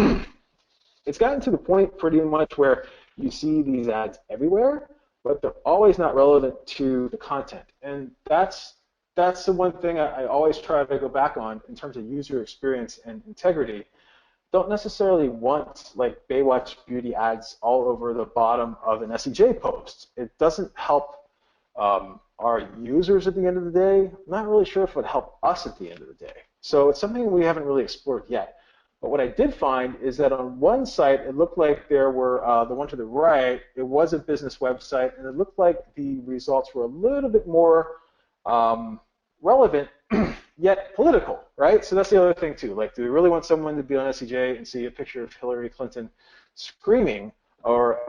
it's gotten to the point pretty much where you see these ads everywhere, but they're always not relevant to the content. And that's the one thing I always try to go back on in terms of user experience and integrity. Don't necessarily want like Baywatch beauty ads all over the bottom of an SEJ post. It doesn't help our users at the end of the day. I'm not really sure if it would help us at the end of the day. So it's something we haven't really explored yet. But what I did find is that on one site, it looked like there were, the one to the right, it was a business website, and it looked like the results were a little bit more relevant, yet political, right? So that's the other thing too. Like, do we really want someone to be on SEJ and see a picture of Hillary Clinton screaming or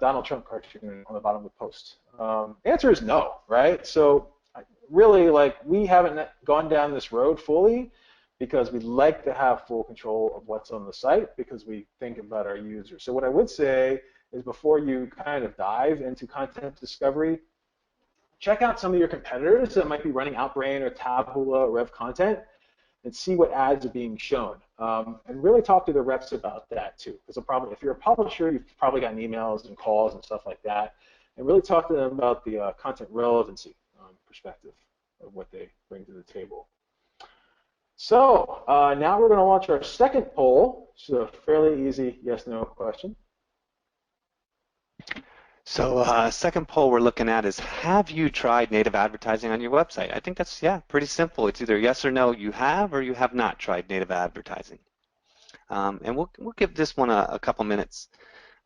Donald Trump cartoon on the bottom of the post? The answer is no, right? So really, like, we haven't gone down this road fully because we like to have full control of what's on the site because we think about our users. So what I would say is before you kind of dive into content discovery, check out some of your competitors that might be running Outbrain or Taboola or Rev Content and see what ads are being shown. And really talk to the reps about that too. Because probably, if you're a publisher, you've probably gotten emails and calls and stuff like that. And really talk to them about the content relevancy perspective of what they bring to the table. So now we're going to launch our second poll. It's a fairly easy yes/no question.
So second poll we're looking at is, have you tried native advertising on your website? I think that's, yeah, pretty simple. It's either yes or no, you have, or you have not tried native advertising. And we'll give this one a couple minutes,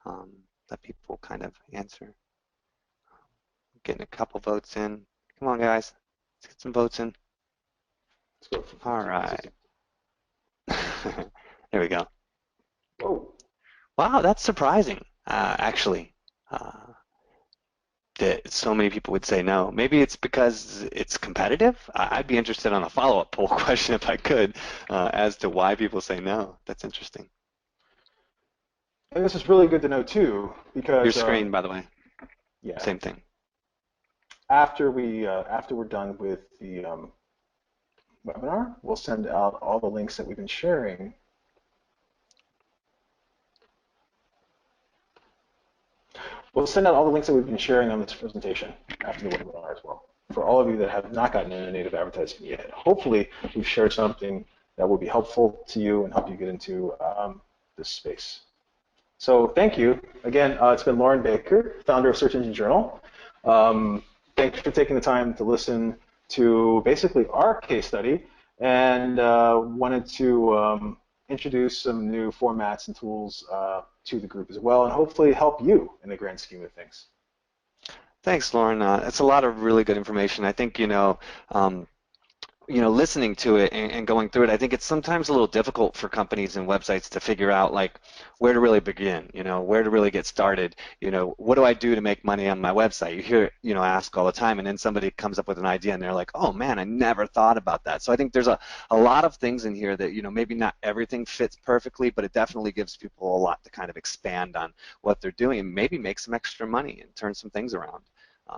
let people kind of answer. Getting a couple votes in. Come on, guys. Let's get some votes in.
Let's go for 50.
All right. There we go.
Whoa.
Wow, that's surprising, actually. That so many people would say no. Maybe it's because it's competitive. I'd be interested on a follow-up poll question if I could, as to why people say no. That's interesting.
And this is really good to know too, because
Your screen, by the way.
Yeah.
Same thing.
After we're done with the webinar, we'll send out all the links that we've been sharing. We'll send out all the links that we've been sharing on this presentation after the webinar as well. For all of you that have not gotten into native advertising yet, hopefully we've shared something that will be helpful to you and help you get into this space. So thank you. Again, it's been Loren Baker, founder of Search Engine Journal. Thanks for taking the time to listen to basically our case study, and wanted to introduce some new formats and tools to the group as well, and hopefully help you in the grand scheme of things.
Thanks, Loren. It's a lot of really good information. I think, listening to it and going through it, I think it's sometimes a little difficult for companies and websites to figure out, like, where to really begin, where to really get started, what do I do to make money on my website? You hear, ask all the time, and then somebody comes up with an idea and they're like, oh man, I never thought about that. So I think there's a lot of things in here that, maybe not everything fits perfectly, but it definitely gives people a lot to kind of expand on what they're doing and maybe make some extra money and turn some things around.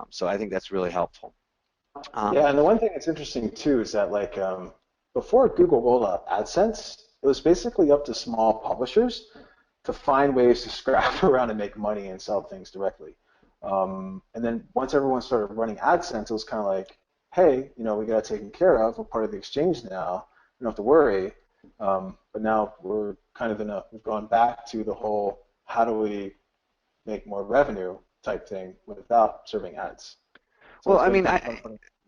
So I think that's really helpful.
Yeah, and the one thing that's interesting too is that, like, before Google rolled out AdSense, it was basically up to small publishers to find ways to scrap around and make money and sell things directly. And then once everyone started running AdSense, it was kind of like, hey, we got it taken care of. We're part of the exchange now. You don't have to worry. But now we're kind of we've gone back to the whole, how do we make more revenue type thing without serving ads. So
well, I mean,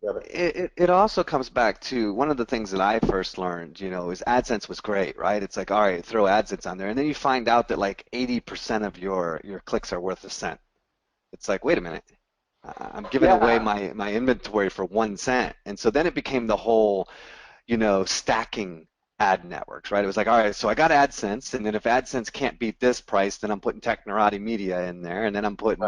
it also comes back to one of the things that I first learned, is AdSense was great, right? It's like, all right, throw AdSense on there, and then you find out that like 80% of your clicks are worth a cent. It's like, wait a minute, I'm giving away my inventory for 1 cent, and so then it became the whole, stacking ad networks, right? It was like, all right, so I got AdSense, and then if AdSense can't beat this price, then I'm putting Technorati Media in there, and then I'm putting,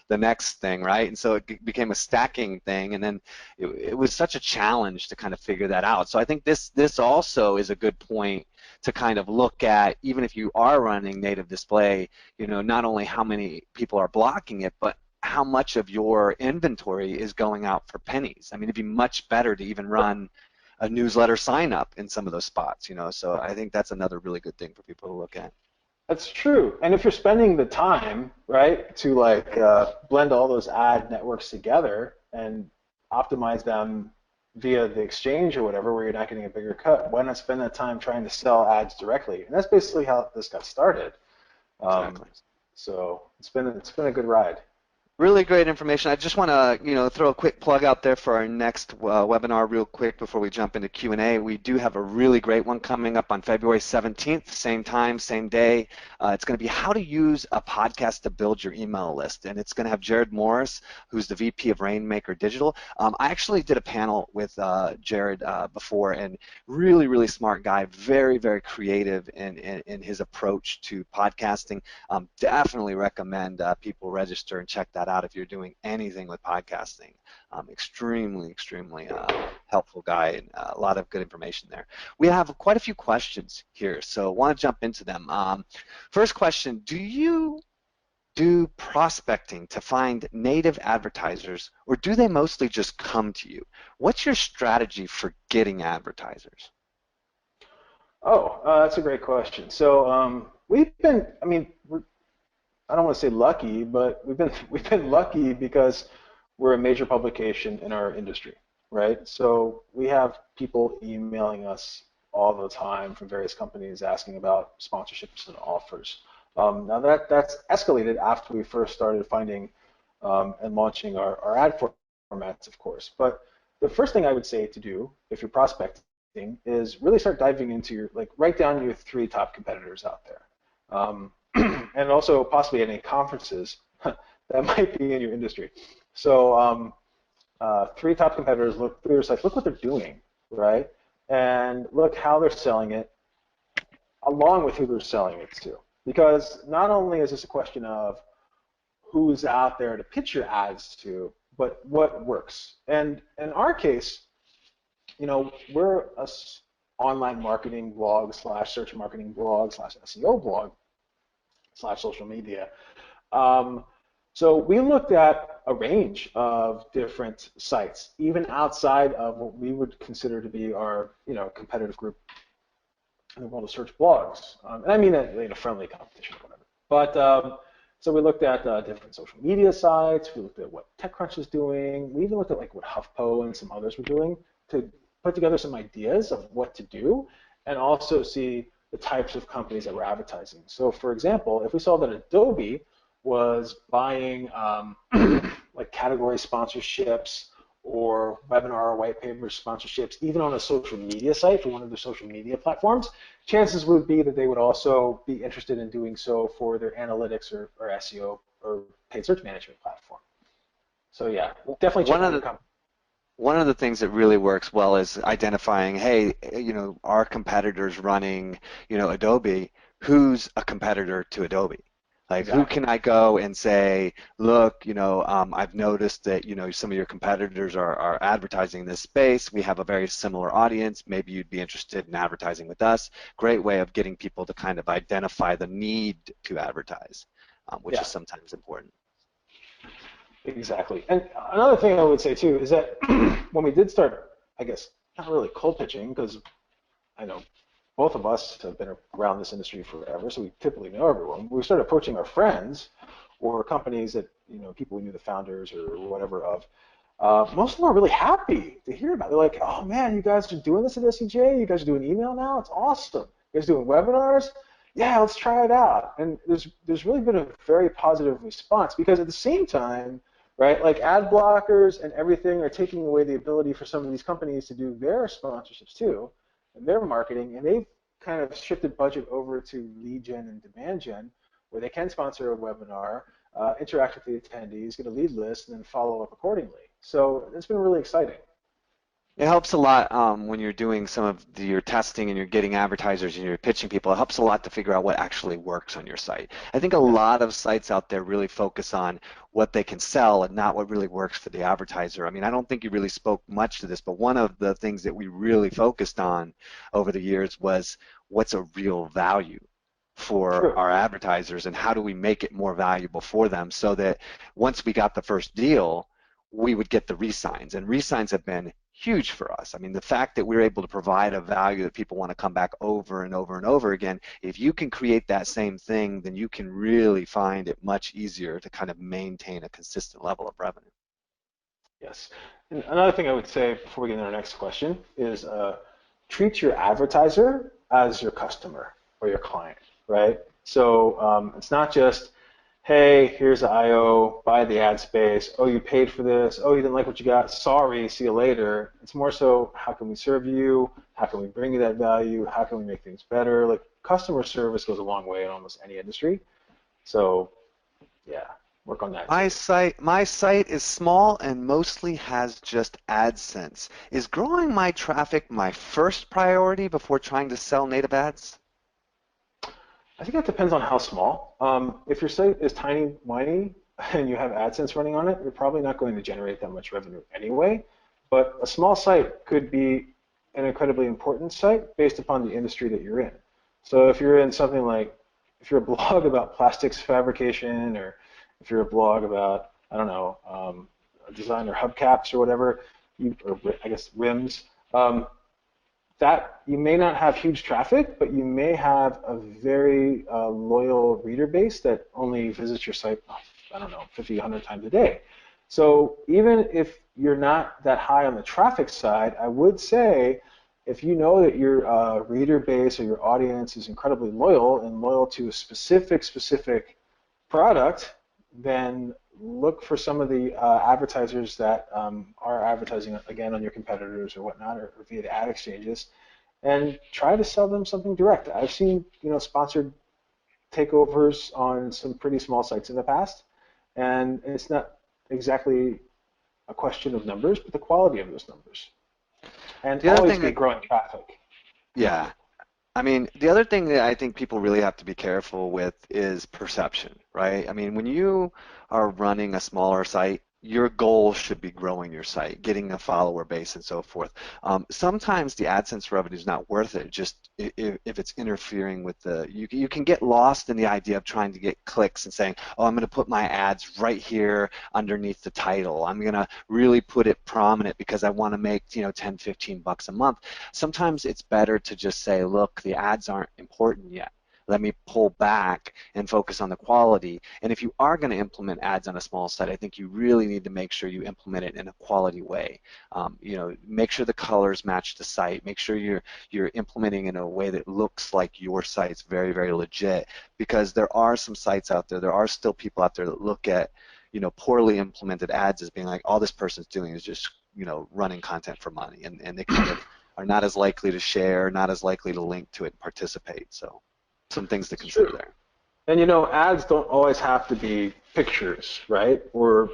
the next thing, right? And so it became a stacking thing, and then it was such a challenge to kind of figure that out. So I think this also is a good point to kind of look at, even if you are running native display, not only how many people are blocking it, but how much of your inventory is going out for pennies. I mean, it'd be much better to even run a newsletter sign up in some of those spots, so I think that's another really good thing for people to look at.
That's true. And if you're spending the time, right, to like blend all those ad networks together and optimize them via the exchange or whatever, where you're not getting a bigger cut, why not spend that time trying to sell ads directly? And that's basically how this got started.
Exactly.
So it's been a good ride.
Really great information. I just want to, throw a quick plug out there for our next webinar real quick before we jump into Q&A. We do have a really great one coming up on February 17th, same time, same day. It's going to be how to use a podcast to build your email list, and it's going to have Jared Morris, who's the VP of Rainmaker Digital. I actually did a panel with Jared before, and really, really smart guy, very, very creative in his approach to podcasting. Definitely recommend people register and check that that out if you're doing anything with podcasting. Extremely, extremely helpful guy, and a lot of good information there. We have quite a few questions here, so I want to jump into them. First question, do you do prospecting to find native advertisers, or do they mostly just come to you? What's your strategy for getting advertisers?
Oh, that's a great question. So we've been, I mean, I don't want to say lucky, but we've been lucky because we're a major publication in our industry, right? So we have people emailing us all the time from various companies asking about sponsorships and offers. Now that's escalated after we first started finding and launching our ad formats, of course. But the first thing I would say to do if you're prospecting is really start diving into your, like, write down your 3 top competitors out there. And also possibly any conferences that might be in your industry. So 3 top competitors, look through their sites, look what they're doing, right? And look how they're selling it along with who they're selling it to. Because not only is this a question of who's out there to pitch your ads to, but what works. And in our case, you know, we're a online marketing blog / search marketing blog / SEO blog / social media. So we looked at a range of different sites, even outside of what we would consider to be our, you know, competitive group in the world of search blogs. And I mean that in a friendly competition or whatever. But so we looked at different social media sites. We looked at what TechCrunch is doing. We even looked at like what HuffPo and some others were doing to put together some ideas of what to do, and also see the types of companies that were advertising. So for example, if we saw that Adobe was buying like category sponsorships or webinar or white paper sponsorships, even on a social media site for one of their social media platforms, chances would be that they would also be interested in doing so for their analytics or SEO or paid search management platform. So yeah, definitely check out your company.
One of the things that really works well is identifying, hey, you know, our competitors running, you know, Adobe, who's a competitor to Adobe? Like,
Exactly.
who can I go and say, look, you know, I've noticed that, you know, some of your competitors are advertising in this space. We have a very similar audience. Maybe you'd be interested in advertising with us. Great way of getting people to kind of identify the need to advertise, which is sometimes important.
Exactly. And another thing I would say too is that when we did start, I guess, not really cold pitching, because I know both of us have been around this industry forever, so we typically know everyone. We started approaching our friends or companies that, you know, people we knew the founders or whatever of. Most of them are really happy to hear about it. They're like, oh man, you guys are doing this at SEJ? You guys are doing email now? It's awesome. You guys are doing webinars? Yeah, let's try it out. And there's really been a very positive response, because at the same time, right, like ad blockers and everything are taking away the ability for some of these companies to do their sponsorships too, and their marketing, and they've kind of shifted budget over to lead gen and demand gen, where they can sponsor a webinar, interact with the attendees, get a lead list, and then follow up accordingly. So it's been really exciting.
It helps a lot when you're doing some of your testing and you're getting advertisers and you're pitching people. It helps a lot to figure out what actually works on your site. I think a lot of sites out there really focus on what they can sell and not what really works for the advertiser. I mean, I don't think you really spoke much to this, but one of the things that we really focused on over the years was what's a real value for our advertisers and how do we make it more valuable for them, so that once we got the first deal, we would get the re-signs, and re-signs have been huge for us. I mean, the fact that we're able to provide a value that people want to come back over and over and over again, if you can create that same thing, then you can really find it much easier to kind of maintain a consistent level of revenue.
Yes. And another thing I would say before we get into our next question is treat your advertiser as your customer or your client, right? So it's not just, hey, here's the IO, buy the ad space, oh, you paid for this, oh, you didn't like what you got, sorry, see you later. It's more so, how can we serve you? How can we bring you that value? How can we make things better? Like, customer service goes a long way in almost any industry. So, yeah, work on that.
My site is small and mostly has just AdSense. Is growing my traffic my first priority before trying to sell native ads?
I think that depends on how small. If your site is tiny, whiny, and you have AdSense running on it, you're probably not going to generate that much revenue anyway. But a small site could be an incredibly important site based upon the industry that you're in. So if you're in something like, if you're a blog about plastics fabrication, or if you're a blog about, I don't know, designer hubcaps or whatever, or I guess rims, that you may not have huge traffic, but you may have a very loyal reader base that only visits your site, I don't know, 50, 100 times a day. So even if you're not that high on the traffic side, I would say if you know that your reader base or your audience is incredibly loyal and loyal to a specific product, then look for some of the advertisers that are advertising again on your competitors or whatnot, or via the ad exchanges, and try to sell them something direct. I've seen sponsored takeovers on some pretty small sites in the past, and it's not exactly a question of numbers, but the quality of those numbers, and
The other
always
thing
be
that,
growing traffic.
yeah, I mean, the other thing that I think people really have to be careful with is perception, right? I mean, when you are running a smaller site, your goal should be growing your site, getting a follower base, and so forth. Sometimes the AdSense revenue is not worth it, just if it's interfering with you can get lost in the idea of trying to get clicks and saying, oh, I'm going to put my ads right here underneath the title. I'm going to really put it prominent because I want to make, 10, 15 bucks a month. Sometimes it's better to just say, look, the ads aren't important yet. Let me pull back and focus on the quality. And if you are going to implement ads on a small site, I think you really need to make sure you implement it in a quality way. Make sure the colors match the site. Make sure you're implementing in a way that looks like your site's very, very legit. Because there are some sites out there, there are still people out there that look at poorly implemented ads as being like, all this person's doing is just running content for money, and they kind of are not as likely to share, not as likely to link to it and participate. So some things to
It's
consider
true.
there.
And ads don't always have to be pictures, right? Or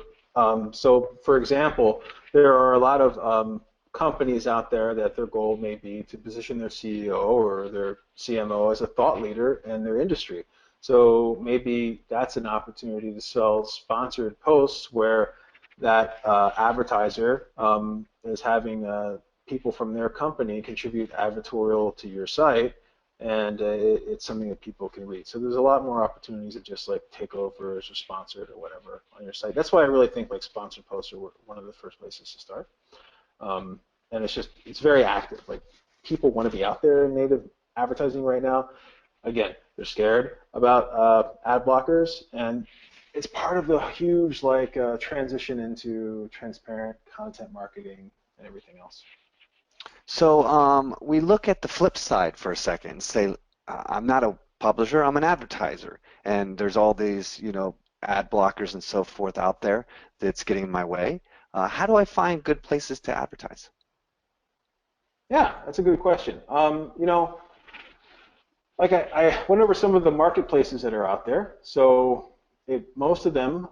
so, for example, there are a lot of companies out there that their goal may be to position their CEO or their CMO as a thought leader in their industry. So maybe that's an opportunity to sell sponsored posts where that advertiser is having people from their company contribute advertorial to your site, and it's something that people can read. So there's a lot more opportunities that just like takeovers or sponsored or whatever on your site. That's why I really think like sponsored posts are one of the first places to start. And it's very active. Like people want to be out there in native advertising right now. Again, they're scared about ad blockers, and it's part of the huge transition into transparent content marketing and everything else.
So we look at the flip side for a second and say, I'm not a publisher, I'm an advertiser. And there's all these, ad blockers and so forth out there that's getting in my way. How do I find good places to advertise?
Yeah, that's a good question. Like I went over some of the marketplaces that are out there. So most of them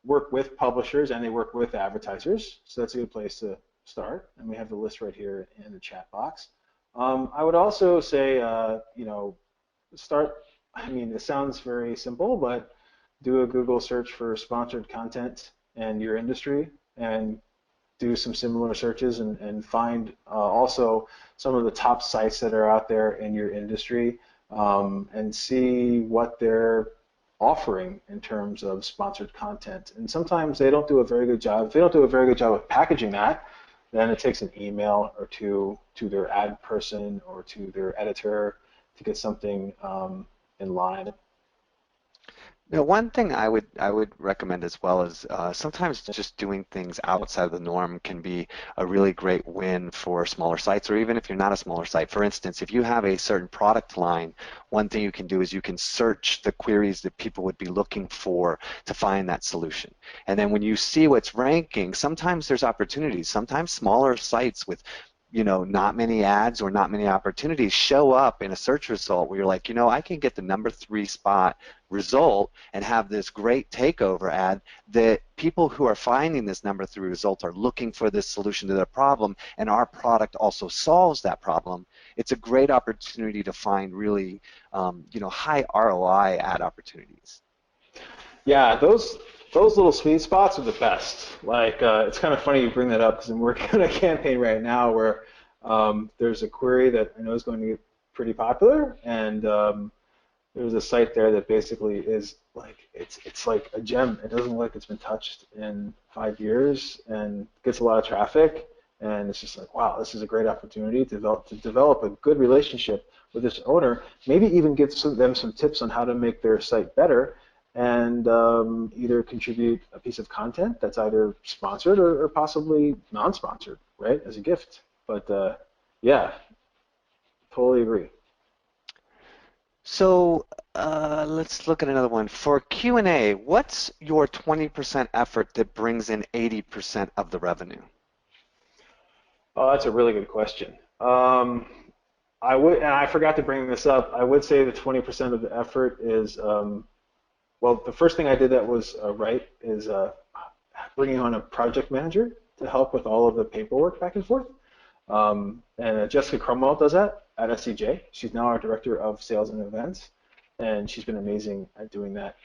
work with publishers and they work with advertisers. So that's a good place to start. And we have the list right here in the chat box. I would also say, start. I mean, it sounds very simple, but do a Google search for sponsored content and your industry, and do some similar searches, and find also some of the top sites that are out there in your industry, and see what they're offering in terms of sponsored content. And sometimes they don't do a very good job. If they don't do a very good job of packaging that, then it takes an email or two to their ad person or to their editor to get something in line.
Now, one thing I would recommend as well is sometimes just doing things outside of the norm can be a really great win for smaller sites, or even if you're not a smaller site. For instance, if you have a certain product line, one thing you can do is you can search the queries that people would be looking for to find that solution. And then when you see what's ranking, sometimes there's opportunities. Sometimes smaller sites with not many ads or not many opportunities show up in a search result where you're like, I can get the #3 spot result and have this great takeover ad that people who are finding this #3 result are looking for this solution to their problem, and our product also solves that problem. It's a great opportunity to find really, high ROI ad opportunities.
Yeah, those those little sweet spots are the best. Like, it's kind of funny you bring that up because I'm working on a campaign right now where there's a query that I know is going to get pretty popular, and there's a site there that basically is like it's like a gem. It doesn't look like it's been touched in 5 years and gets a lot of traffic. And it's just like, wow, this is a great opportunity to develop a good relationship with this owner. Maybe even give them some tips on how to make their site better, and either contribute a piece of content that's either sponsored or possibly non-sponsored, right, as a gift. But yeah, totally agree.
So let's look at another one. For Q&A, what's your 20% effort that brings in 80% of the revenue?
Oh, that's a really good question. And I forgot to bring this up. I would say that 20% of the effort is, well, the first thing I did that was right is bringing on a project manager to help with all of the paperwork back and forth. And Jessica Cromwell does that at SEJ. She's now our director of sales and events, and she's been amazing at doing that.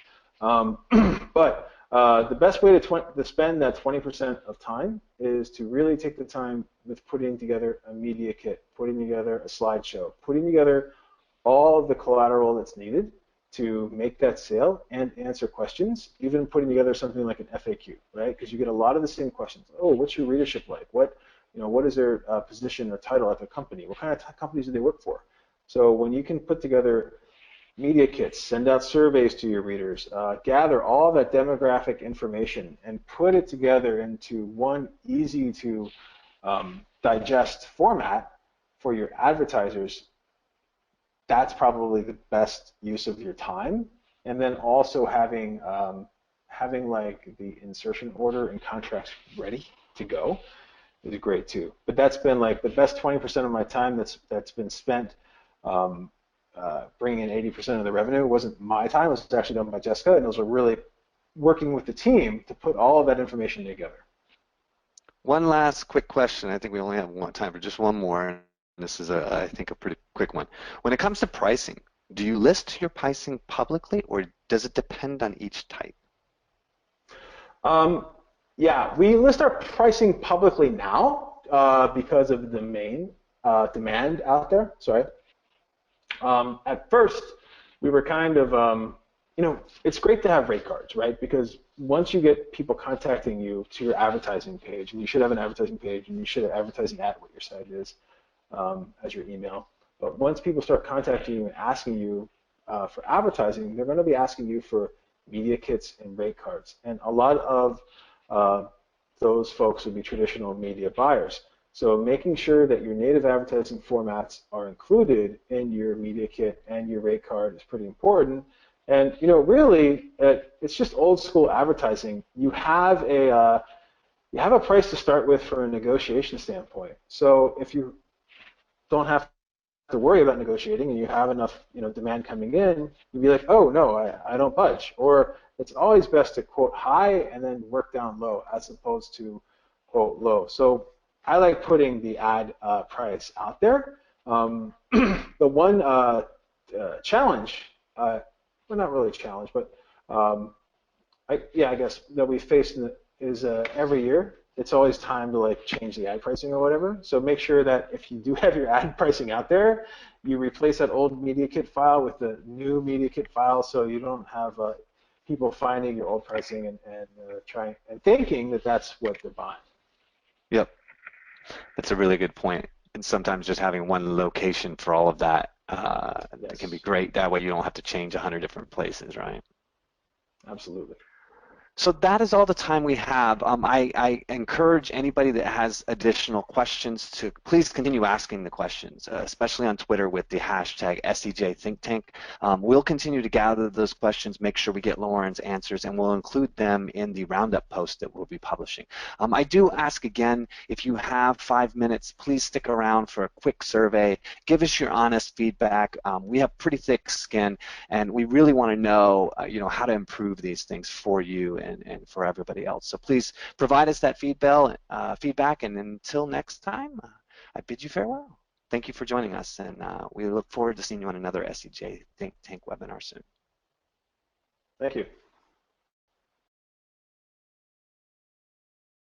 But the best way to spend that 20% of time is to really take the time with putting together a media kit, putting together a slideshow, putting together all of the collateral that's needed to make that sale and answer questions, even putting together something like an FAQ, right? Because you get a lot of the same questions. Oh, what's your readership like? What is their position or title at their company? What kind of companies do they work for? So when you can put together media kits, send out surveys to your readers, gather all that demographic information and put it together into one easy to digest format for your advertisers, that's probably the best use of your time. And then also having like the insertion order and contracts ready to go is great too. But that's been like the best 20% of my time that's been spent bringing in 80% of the revenue. It wasn't my time, it was actually done by Jessica, and those were really working with the team to put all of that information together.
One last quick question. I think we only have time for just one more, and this is, I think, a pretty quick one. When it comes to pricing, do you list your pricing publicly, or does it depend on each type?
Yeah, we list our pricing publicly now because of the main demand out there. Sorry. At first, we were kind of, it's great to have rate cards, right? Because once you get people contacting you to your advertising page, and you should have an advertising page, and you should have advertising at what your site is as your email. But once people start contacting you and asking you for advertising, they're going to be asking you for media kits and rate cards. And a lot of those folks would be traditional media buyers. So making sure that your native advertising formats are included in your media kit and your rate card is pretty important. And really, it's just old school advertising. You have a price to start with from a negotiation standpoint. So if you don't have to worry about negotiating and you have enough demand coming in, you'd be like, oh no, I don't budge. Or it's always best to quote high and then work down low as opposed to quote low. So I like putting the ad price out there. The one challenge, well, not really a challenge, but I guess that we face is every year it's always time to like change the ad pricing or whatever. So make sure that if you do have your ad pricing out there, you replace that old media kit file with the new media kit file, so you don't have people finding your old pricing and trying and thinking that that's what they're buying.
Yep. That's a really good point. And sometimes just having one location for all of that
Yes.
can be great. That way you don't have to change 100 different places, right?
Absolutely.
So that is all the time we have. I encourage anybody that has additional questions to please continue asking the questions, especially on Twitter with the hashtag SEJ Think Tank. We'll continue to gather those questions, make sure we get Loren's answers, and we'll include them in the roundup post that we'll be publishing. I do ask again, if you have 5 minutes, please stick around for a quick survey. Give us your honest feedback. We have pretty thick skin, and we really want to know, how to improve these things for you and for everybody else. So please provide us that feedback, and until next time, I bid you farewell. Thank you for joining us, and we look forward to seeing you on another SEJ Think Tank webinar soon.
Thank you.